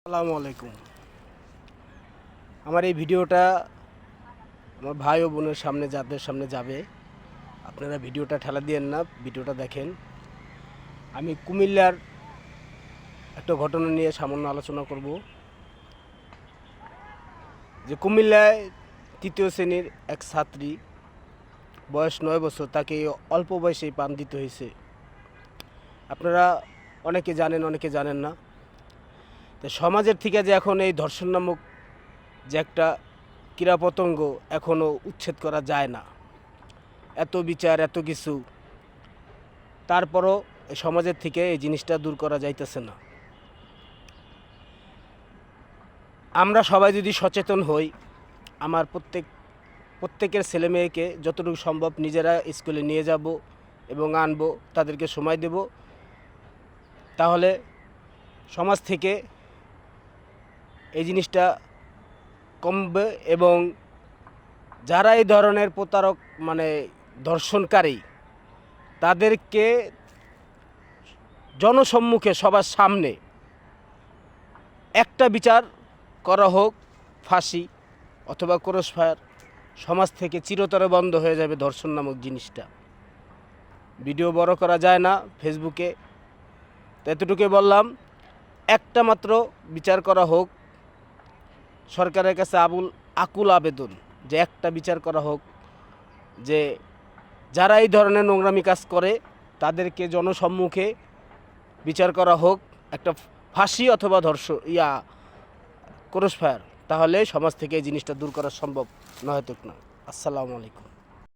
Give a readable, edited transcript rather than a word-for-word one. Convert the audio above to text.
আসসালামু আলাইকুম। আমার এই ভিডিওটা আমার ভাই ও বোনের সামনে যাদের সামনে যাবে, আপনারা ভিডিওটা ঠেলা দিয়েন না, ভিডিওটা দেখেন। আমি কুমিল্লার একটা ঘটনা নিয়ে সামান্য আলোচনা করব। যে কুমিল্লায় তৃতীয় শ্রেণীর এক ছাত্রী, বয়স 9 বছর, তাকে অল্প বয়সেই প্রাণ দিতে হয়েছে। আপনারা অনেকে জানেন, অনেকে জানেন না। তো সমাজের থেকে যে এখন এই ধর্ষণ নামক যে একটা কীড়াপতঙ্গ এখনও উচ্ছেদ করা যায় না, এত বিচার এত কিছু, তারপরও এই সমাজের থেকে এই জিনিসটা দূর করা যাইতেছে না। আমরা সবাই যদি সচেতন হই, আমার প্রত্যেকের ছেলে মেয়েকে যতটুকু সম্ভব নিজেরা স্কুলে নিয়ে যাব এবং আনবো, তাদেরকে সময় দেব, তাহলে সমাজ থেকে এই জিনিসটা কমবে। এবং যারা এই ধরনের প্রতারক ধর্ষণকারী, তাদেরকে জনসম্মুখে সবার সামনে একটা বিচার করা হোক, ফাঁসি অথবা ক্রস ফায়ার। সমাজ থেকে চিরতরে বন্ধ হয়ে যাবে ধর্ষণ নামক জিনিসটা। ভিডিও বড় করা যায় না ফেসবুকে, তো এতটুকুই বললাম। একটা মাত্র বিচার করা হোক, সরকারের কাছে আকুল আবেদন যে একটা বিচার করা হোক, যে যারা এই ধরনের নোংরামি কাজ করে তাদেরকে জনসম্মুখে বিচার করা হোক, একটা ফাঁসি অথবা ক্রস ফায়ার। তাহলে সমাজ থেকে এই জিনিসটা দূর করা সম্ভব, নয়তো না। আসসালামু আলাইকুম।